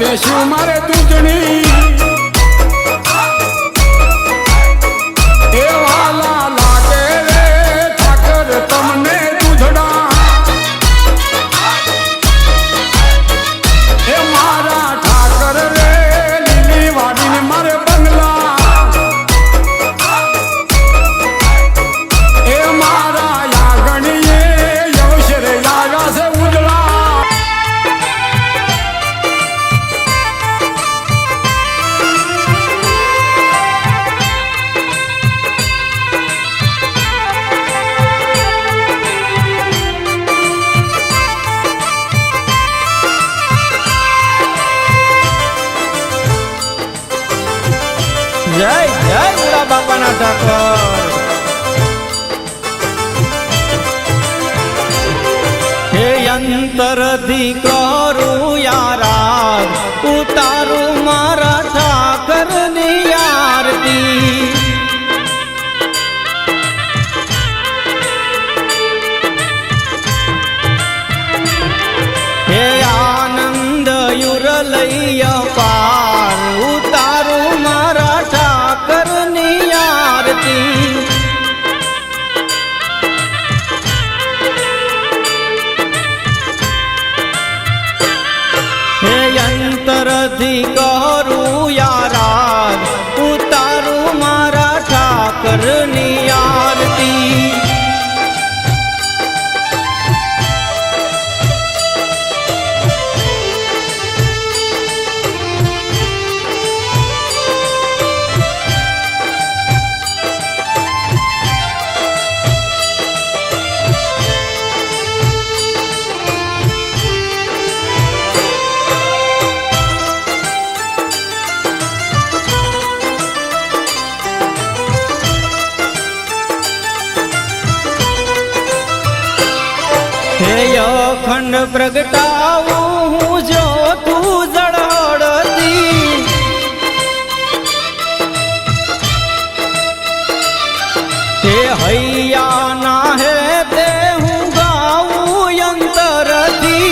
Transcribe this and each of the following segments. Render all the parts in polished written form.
પેશ્યું મારે દૂધણી એ વાલા લાગે રે ઠાકર તમને દૂધડા એ મારા ઠાકર રે લીલી વાડીને મારે બંગલા એ મારા યાગણીએ યવશરે યાગા છે ઉજળા જય જય મુરા બાપાના ઠાકર હે અંતરથી કરું યારા ઉતારું મારા ઠાકરની આરતી હે આનંદ યુરલૈય પાર ઉતારું મારા ઠાકરની આરતી હે અંતરથી કરું યારા ઉતારું મારા ઠાકરની આરતી હે અખંડ પ્રગટાવું હું જો તું જળહળતી હે હૈયા ના હે તે હું ગાવું અંતરથી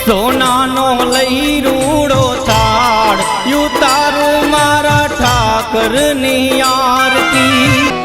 સોનાનો લઈ રૂડો થાળ યુતારું મારા ઠાકરની આરતી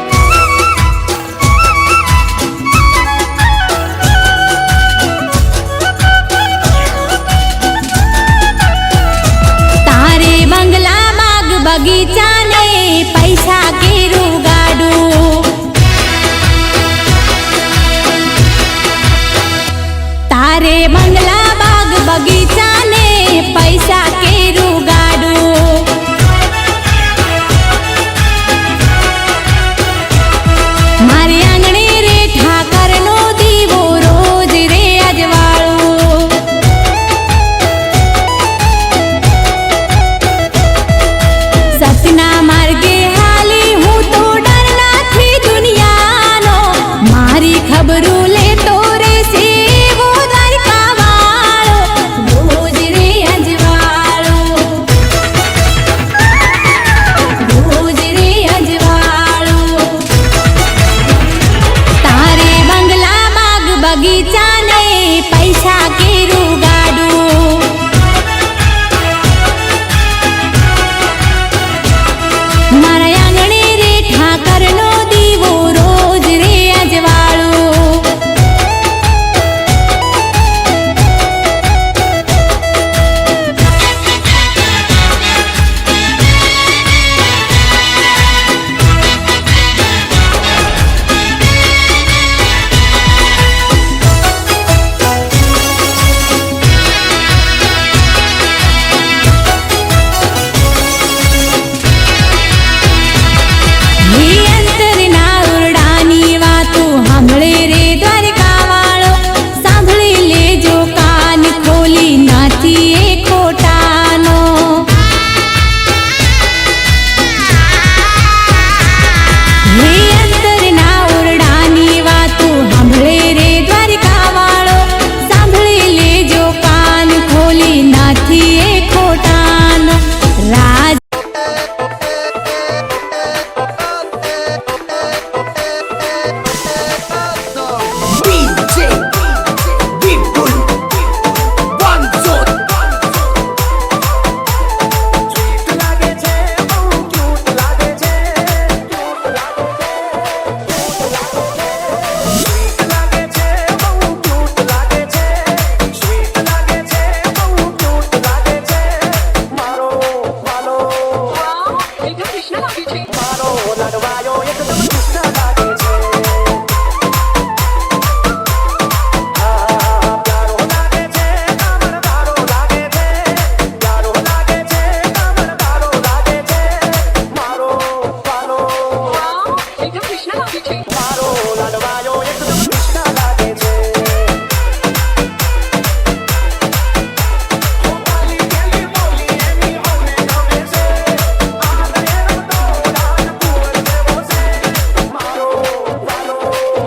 એકદમ કૃષ્ણ લાગે છે. મારો લાડવાયો એકદમ કૃષ્ણ લાગે છે.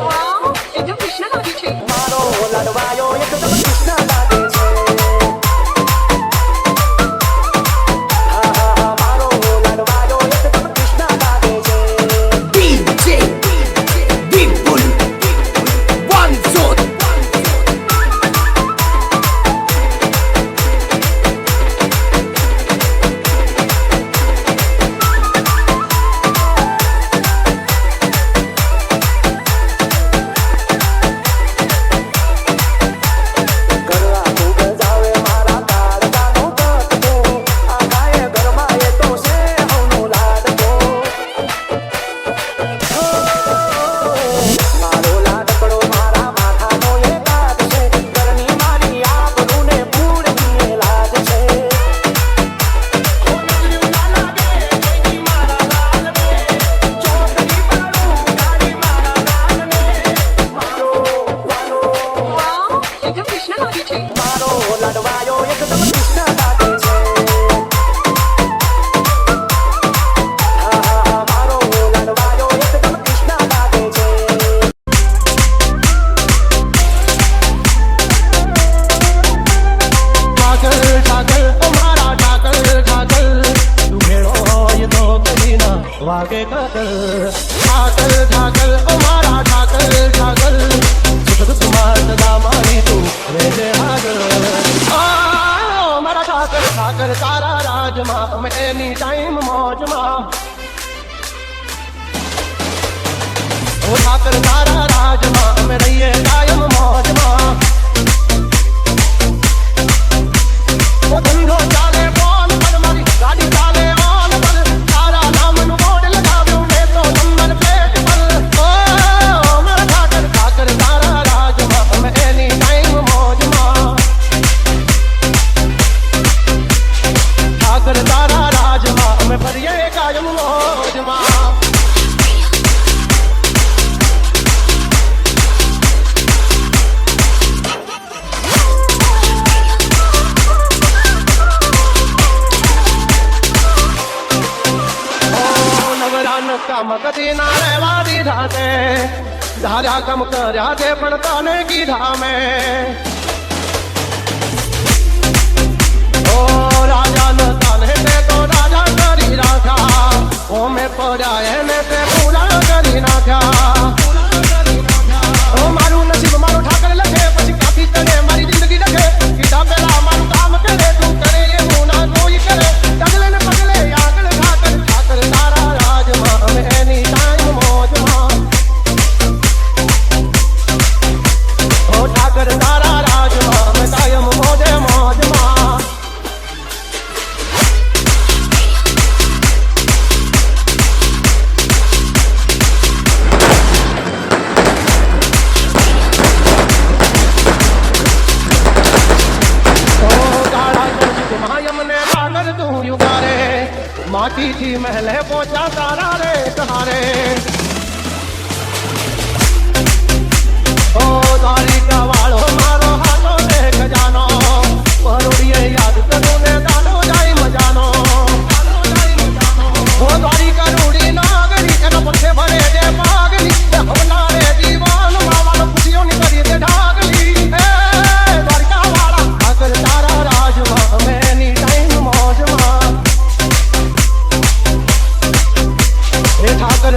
વાવ, એકદમ કૃષ્ણ લાગે છે. મારો લાડવાયો એકદમ કૃષ્ણ લાગે છે. હા હા હા, મારો લાડવાયો એકદમ કૃષ્ણ લાગે છે. DJ People One Zone ઘરમાં ખૂબ જાવે મારા કાળજાનો કટકો. આ ગાય ઘરમાં એ તો છે હવનો લાડકો. મારો લાડકડો મારા માથાનો એ તાજ છે. ઘરની મારી આબરૂને પૂરતી લાજ છે. વાવ, એકદમ કૃષ્ણ લાગે છે. મારો લાડવાયો એકદમ કૃષ્ણ લાગે છે. હા હા હા, મારો લાડવાયો એકદમ કૃષ્ણ લાગે છે. ઠાકર ઠાકર ઓ મારા ઠાકર ઠાકર, તું ભેળો હોય તો કદી ના વાગે કાકર. ઠાકર ઠાકર ઓ મારા ઠાકર ઠાકર, સુખ દુઃખમાં સદા મારી તું રહેજે હાજર. મારા ઠાકર ઠાકર તારા રાજમાં અમે એની ટાઈમ મોજમાં. ઓ ઠાકર તારા રાજમાં અમે રહીએ કાયમ મોજમાં. ઓ ધંધો ચાલે ફોન પર, મારી ગાડી ચાલે ઓન પર. તારા નામનું બોર્ડ લગાવ્યું મેં તો નંબર પ્લેટ પર. ઓ મારા ઠાકર ઠાકર તારા રાજમાં અમે એની ટાઈમ મોજમાં. ઠાકર તારા રાજમાં અમે ફરીએ કાયમ મોજમાં. નવરાન કામ કદી ના રહેવા દીધા તે. ધાર્યા કામ કર્યા તે પણ તને કીધા મેં. ઓ રાજા ન તને તે તો રાજા કરી રાખ્યા. ઓ મેં પડ્યા એને તે પૂરા કરી નાખ્યા. ઓ મારું નસીબ મારો ઠાકર લખે, પછી કાફી તને મારી જિંદગી લખે. કીધા પેલા મારું કામ કરે, તું કરે એવું ના કોઈ કરે. ડગલે ને પગલે આગળ ઠાકર ઠાકર તારા રાજમાં અમે એની ટાઈમ મોજમાં. ઓ ઠાકર તારા રાજમાં અમે કાયમ મોજે મોજમાં. માટીથી મહેલે પહોંચા તારા રે કહારે. ઓ દ્વારિકા વાળો મારો હાથો રે ખજાનો. પરોડીએ યાદ કરું ને દાડો જાય મજાનો. ઓ દ્વારિકા રૂડી નાગરી, એનો પછે ભરે દે પાગલી. હમલા રે દીવાન માવાનો ખુશીઓની કરી દે ઢાગલી. એ દ્વારિકા વાળા ઠાકર તારા રાજમાં અમે એની ટાઈમ મોજમાં. ઠાકર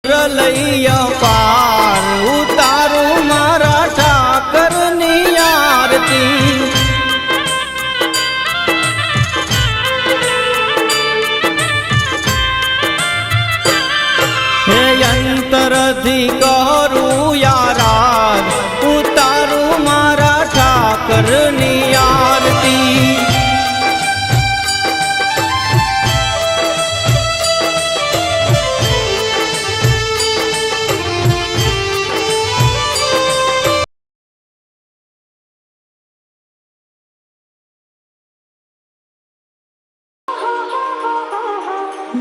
મંત્ર લઈ પાર ઉતારું મારા ઠાકરની આરતી હે અંતરથી કરું યાર ઉતારું મારા ઠાકરની આરતી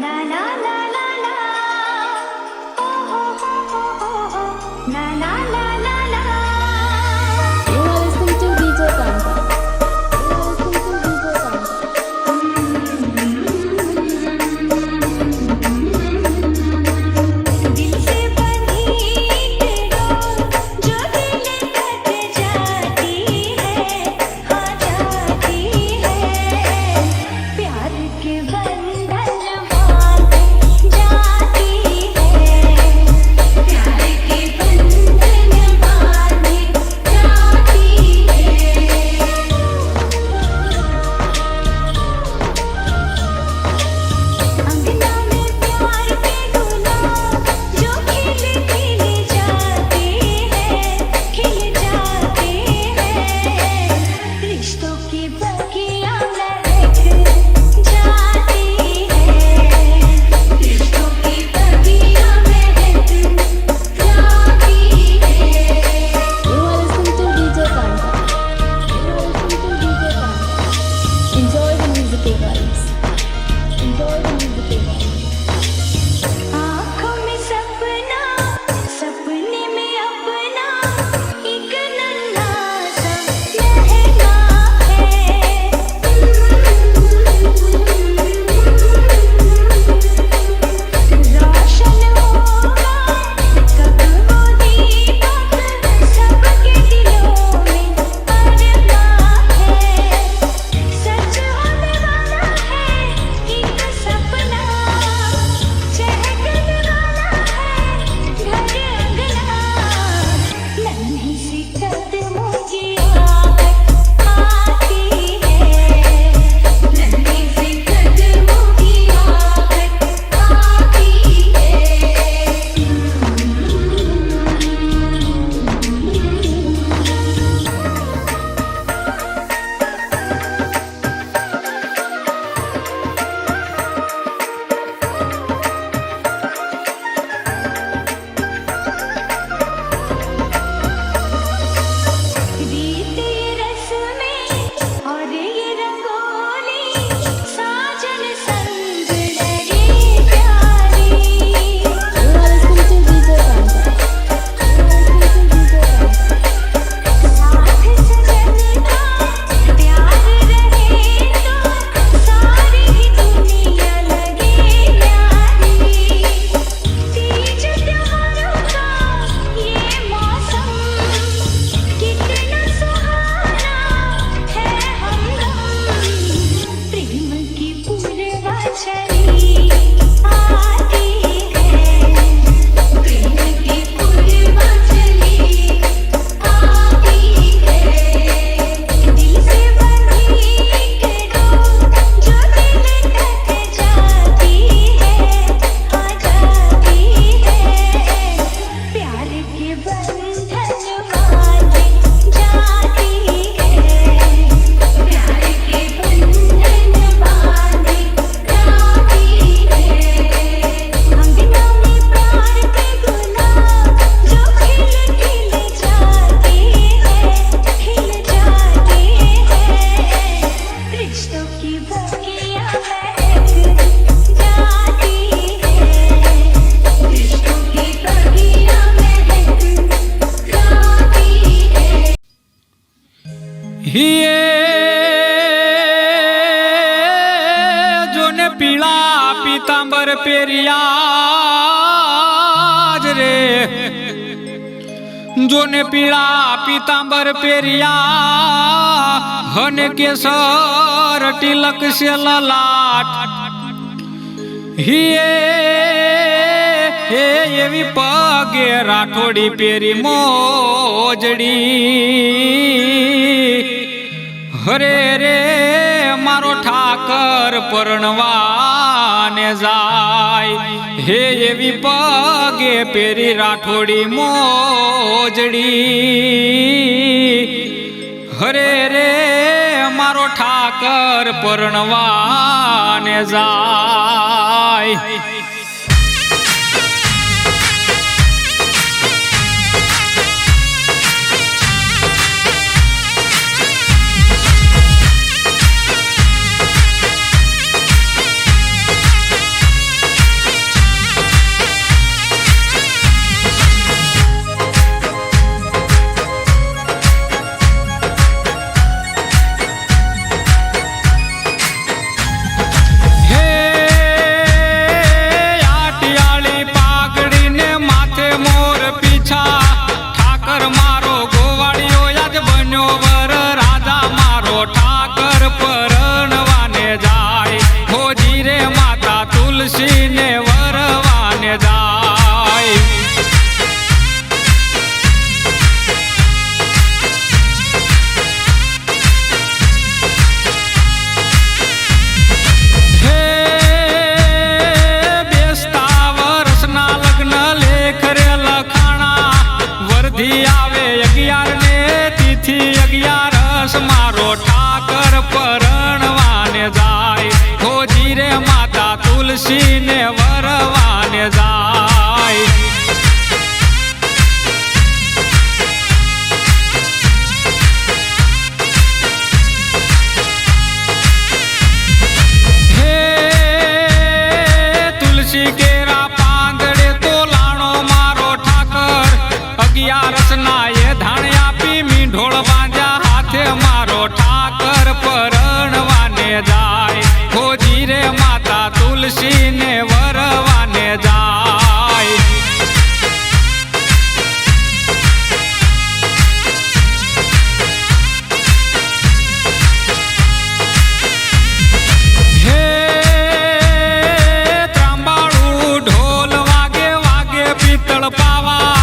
La la la la la, oh oh oh oh oh, la la la la la. You are listening to DJ Kanta. You are listening to DJ Kanta. दिल से बंधी डोर जो दिल तक जाती है, हाँ जाती है, प्यार के बंधन જોને પીળા પીતાંબર પેરિયા જ રે જોને પીળા પીતાંબર પેરિયા હને કેસર તિલક સે લલાટ હિયે હે એવી પગે રાઠોડી પેરી મોજડી હરે રે મારો ઠાકર પરણવાને જાય હે એવી પગે પેરી રાઠોડી મોજડી હરે રે મારો ઠાકર પરણવાને જાય તુલસીને વરવાને જાય હે બેસતા વર્ષના લગ્ન લેખ રે લખાણા વરધી આવે 11 ને તિથિ 11 મારો ઠાકર પરણવાને જાય હોજી રે માતા તુલસીને વરવાને જાય હે તુલસી કેરા પાંદડે તો લાણો મારો ઠાકર 11 ના એ ધાણ આપી મીંઢોળ બાંધ્યા હાથે મારો ઠાકર પરણવાને જાય હોજી રે માતા તુલસીને વરવાને જાય હે ત્રાંબાળું ઢોલ વાગે વાગે પિત્તળ પાવા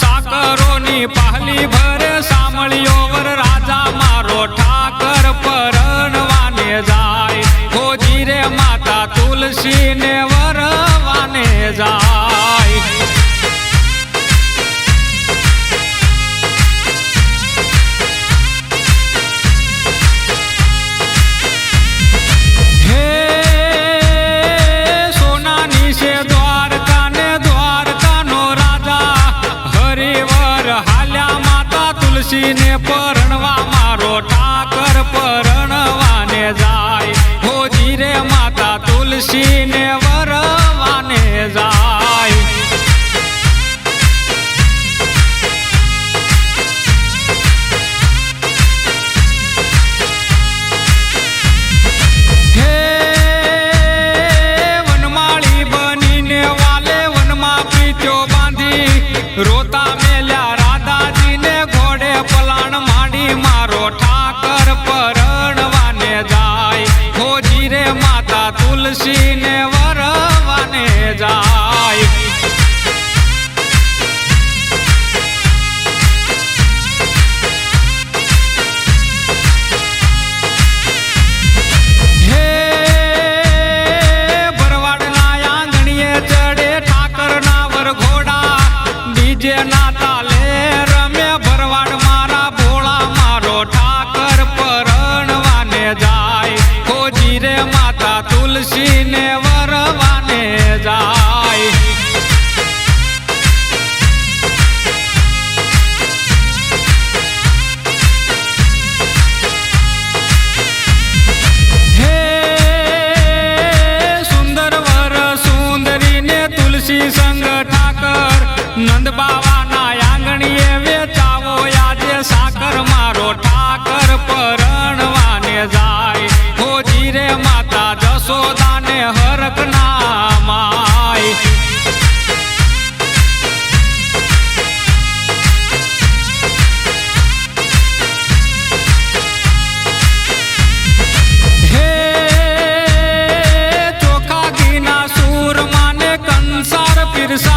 સાકરોની પહલી ભરે સાંભળ્યો વર રાજા મારો ઠાકર પરણવાને જાય હોજી રે માતા તુલસીને વરવાને જાય હે સોનાની છે દ્વારકાને દ્વારકાનો રાજા હરિવર હાલ્યા માતા તુલસીને પરણવા મારો ઠાકર પરણવાને જાય હોજી રે માતા તુલસીને વરવાને જાય હે વનમાળી બનીને વાલે વનમાં પ્રીત્યો બાંધી રોતા મેલ્યા રાધાજીને ઘોડે પલાણ માંડી મારો ઠાકર પરણવાને જાય હોજી રે માતા તુલસીને વર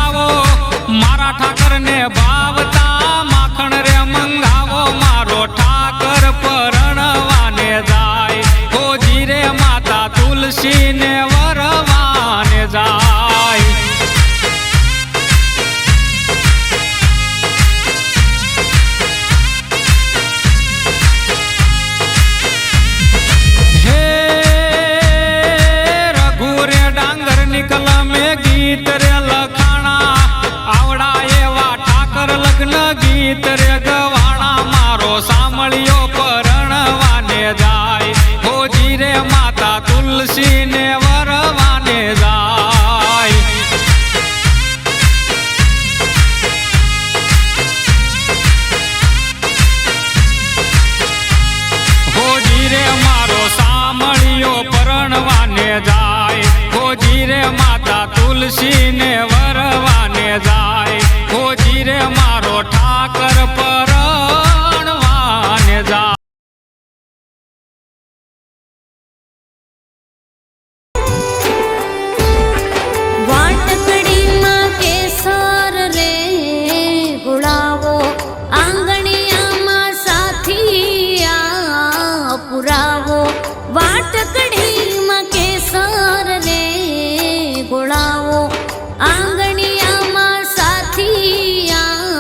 મંગાવો મારા ઠાકર ને ભાવતા માખણ રે મંગાવો મારો ઠાકર પરણવાને જાય હોજી રે માતા તુલસી ને વરવાને જાય ગીત રે લખાણા આવડા એવા ઠાકર લગ્ન ગીત રે ગવાણા મારો સાંભળ્યો પરણવાને જાય હોજી રે માતા તુલસી ને વરવાને જાય હોજી રે મારો સાંભળ્યો પરણવાને જાય હોજી રે માતા તુલસી ને વરવાને જાય હોજી રે મારો ઠાકર પરણવાને જાય વાટકડીમાં કેસર રે ગુળાવો આંગણિયામાં સાથિયા પુરાવો વાટકડીમાં કેસર રે ગુળાવો આંગણિયામાં સાથિયા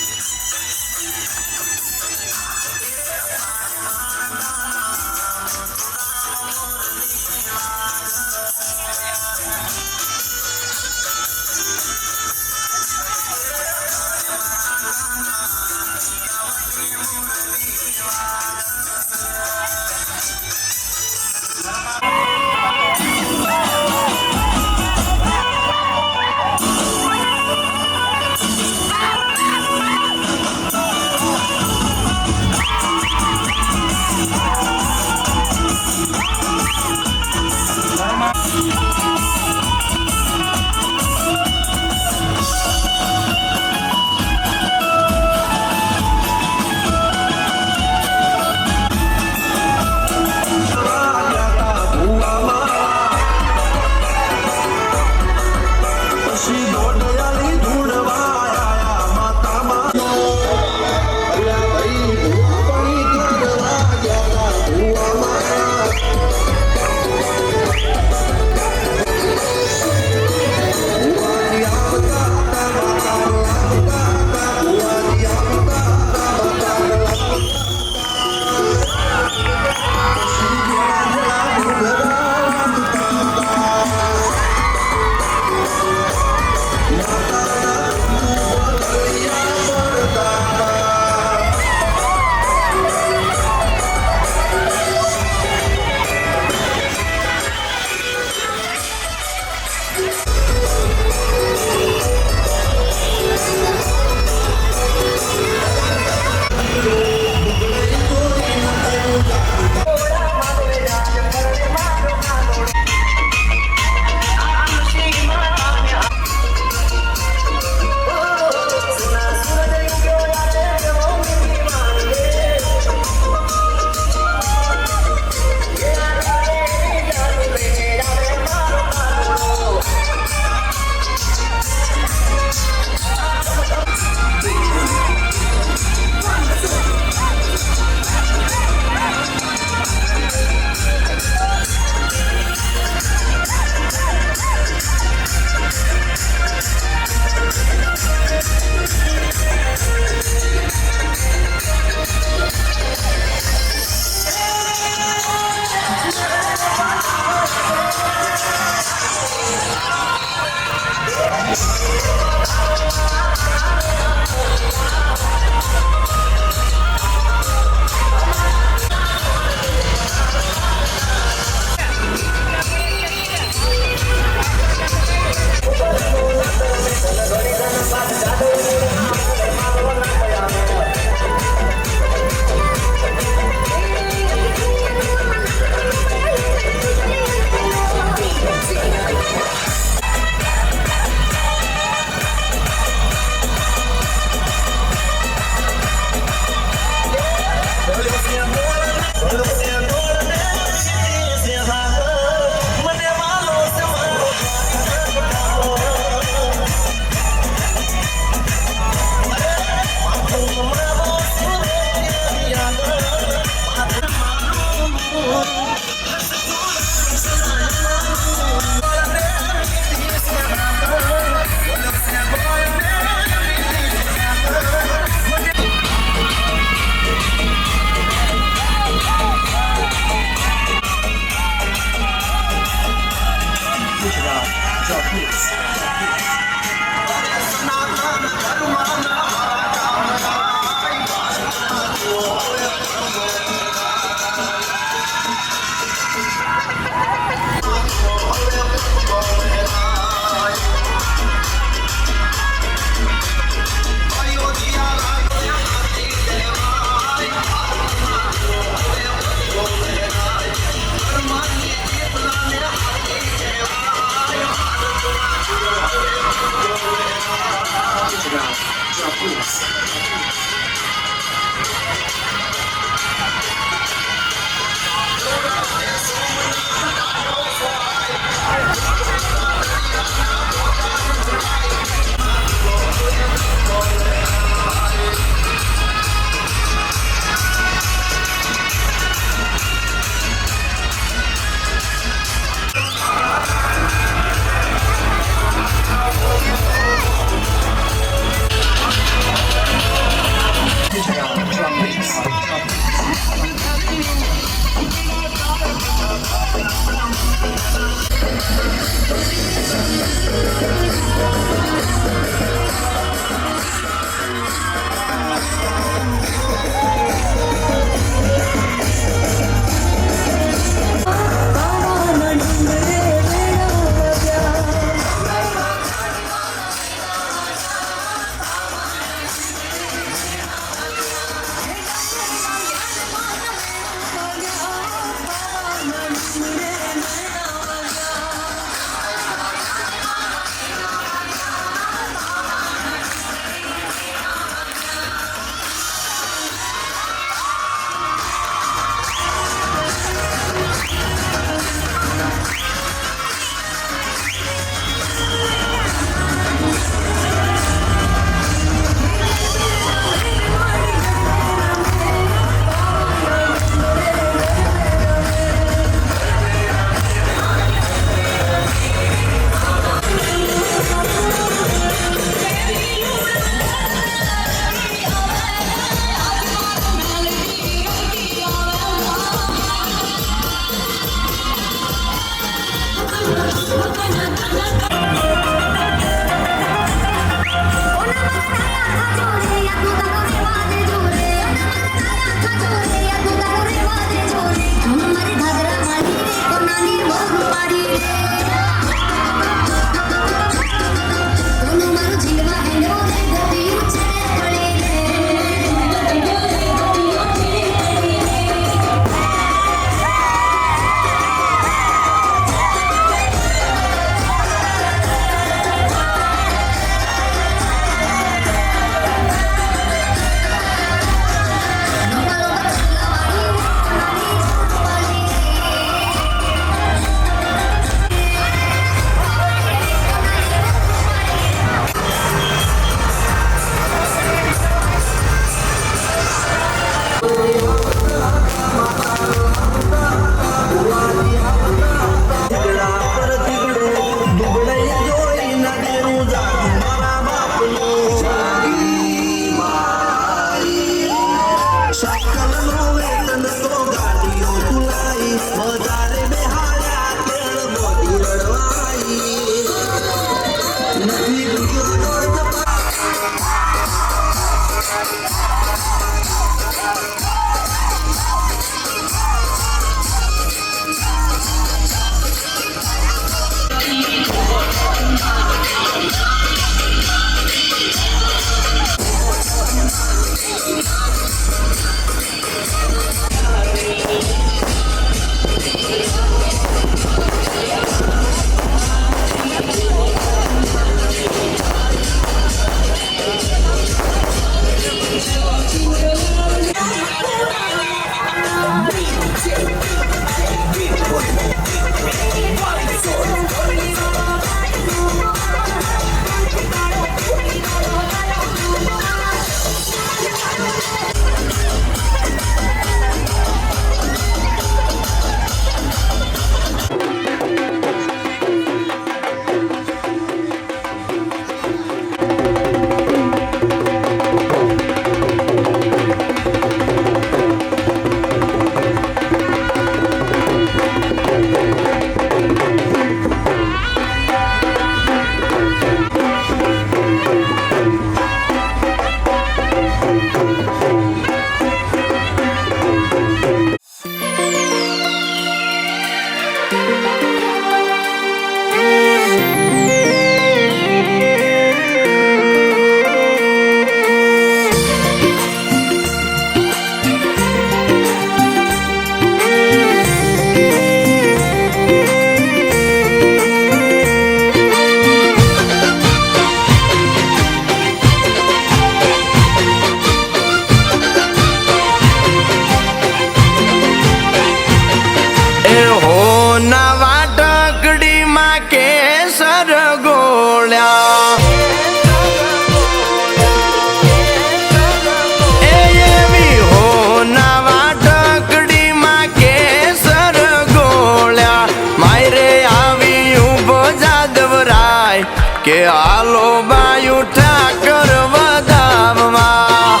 કે હાલો બાયું ઠાકર વધાવવા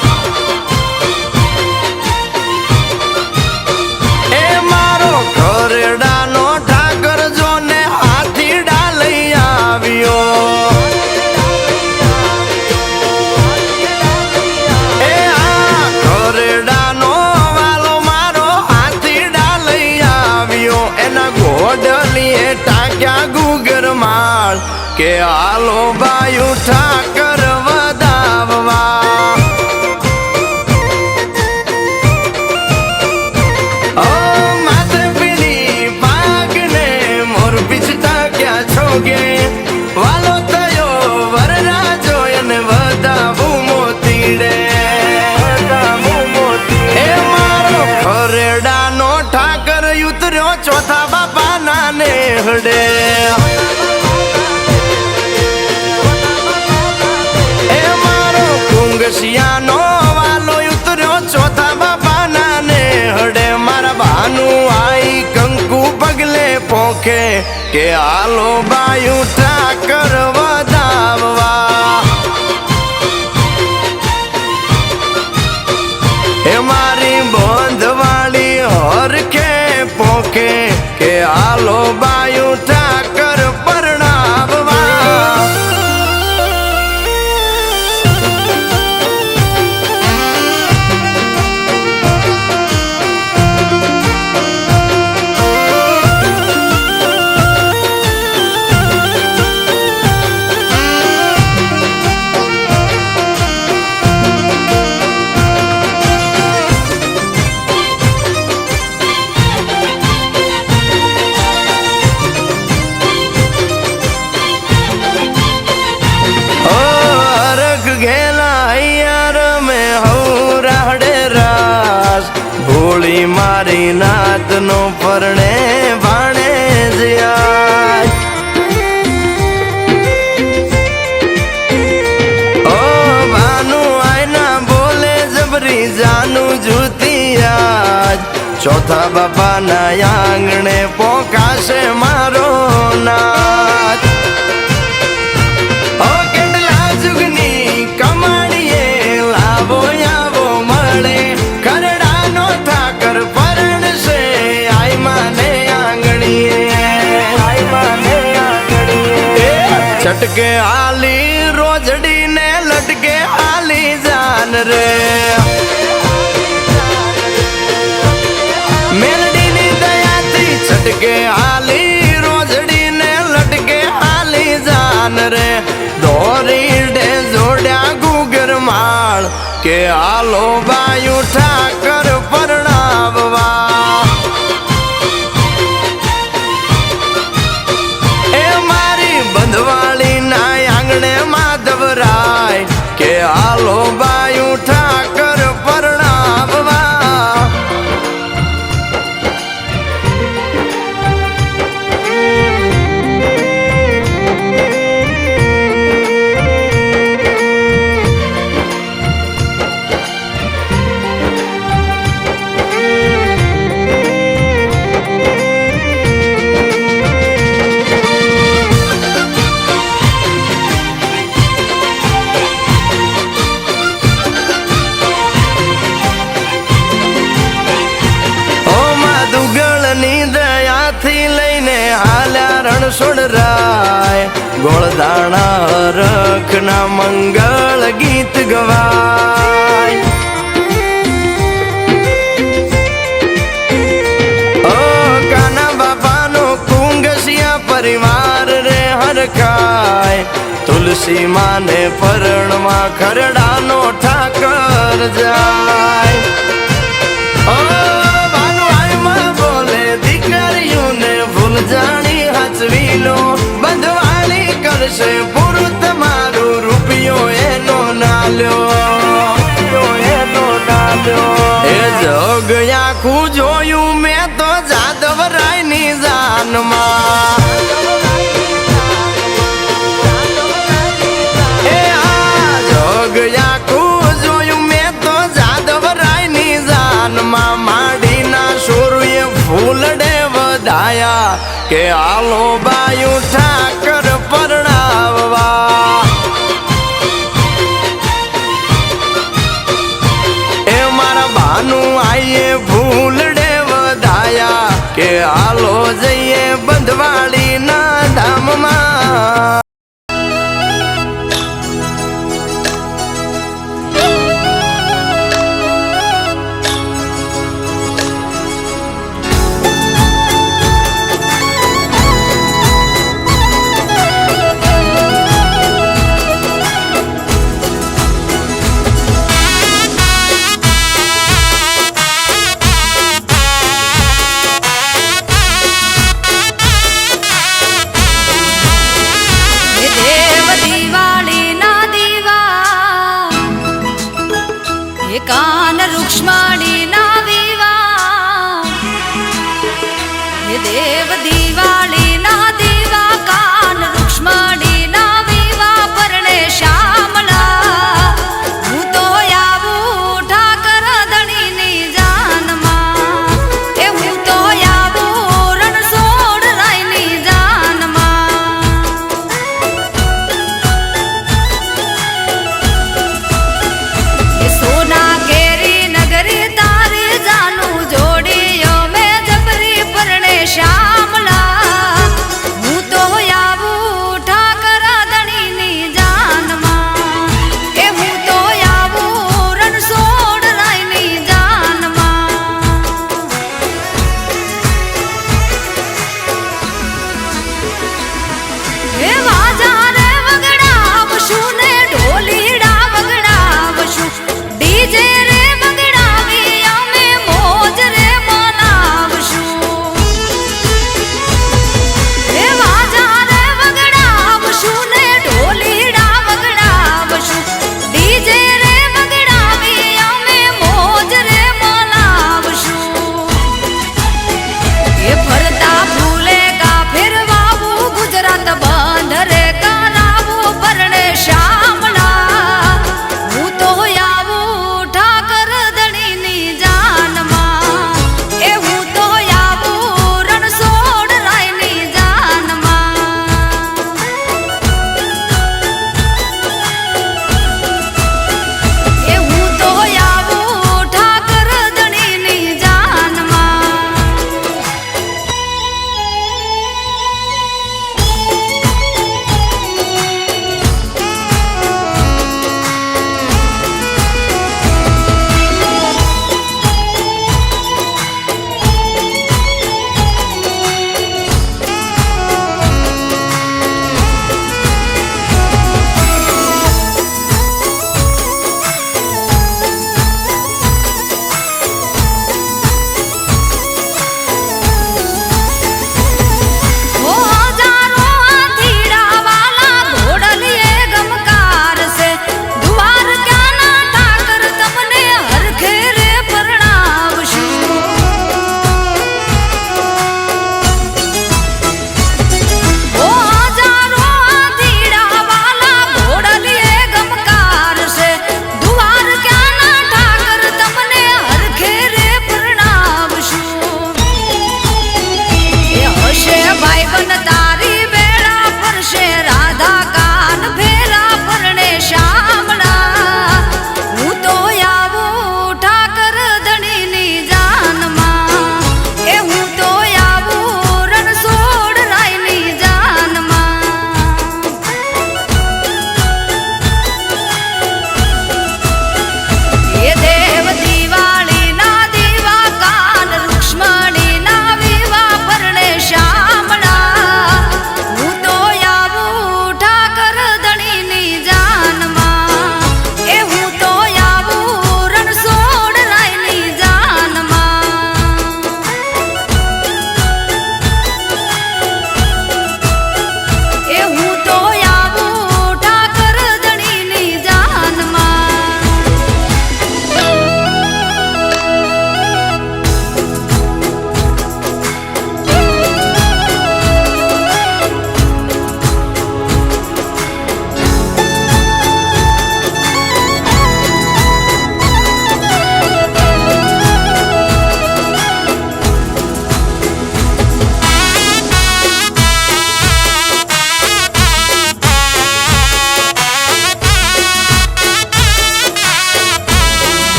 એ મારો ખરેડાનો ઠાકર જોને હાથી ડાલઈ આવ્યો એ આ ખરેડાનો વાલો મારો હાથી ડાલઈ આવ્યો એના ગોડલીએ ટાક્યા ગુગર માળ કે હાલો બાયું ઠાકર વધાવવા ઓ માથે પીળી પાગને મોર પીછતા ક્યાં છોગે વાલો થયો વરરાજો એને વધાવું મોતીડે એ મારો ખરેડાનો ઠાકર ઉતર્યો ચોથા બાપાના નેહડે સિયાનો વાલો ઉતર્યો ચોથા બાપાના નેહડે મારા બાનું આઈ કંકુ પગલે પોખે કે હાલો બાયું ઠાકર વધાવવા એ મારી બોંધવાળી હરખે પોખે કે હાલો બાયું ઠાકર પરણાવવા મારી નાત નો પરણે ભાણે જ્યાં ઓ ભાનું આયના બોલે જબરી જાનું જુતિયાજ ચોથા બાપાના આંગણે પોકાશે મારો નાથ ઓ કેટલા જુગની કમાણીએ લાવો આવો મળે ખરડાનો ઠાકર પરણ છે આઈ માને આંગણીએ છટકે હાલી રોજડી ને લટકે હાલી જાન રે મેલડીની દયાથી છટકે હાલી રોજડી ને લટકે હાલી જાન રે દોરી ડે જોડ્યા ગુગર માળ કે હાલો બાયું ઠાકર પરણાવવા એ મારી બંધવાળી ના આંગણે માધવરાય કે હાલો બાયું ઠાકર પરણાવવા રણછોડરાય ગોળદાણા રખના મંગળ ગીત ગવાય ઓ કાના બાપાનો કુંગસિયા પરિવાર રે હરખાય તુલસી માને પરણમાં ખરડાનો ઠાકર જાય ઓ ભાનુઆઈમાં બોલે દીકરીઓને ભૂલ જાણી હાચવી લો બંધવાળી કરશે પૂરું તમારું રૂપિયો એનો નાલ્યો એ જગ આખું જોયું મેં તો જાદવરાયની જાનમાં એ આ જગ આખું જોયું મેં તો જાદવરાયની જાનમાં માડીના સોરુએ ફૂલડે વધાયા કે હાલો બાયું ઠાકર પરણાવવા ફૂલડે વધાયા કે હાલો જઈએ બંધવાડીના ધામમાં.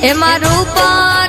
એમાં રૂપા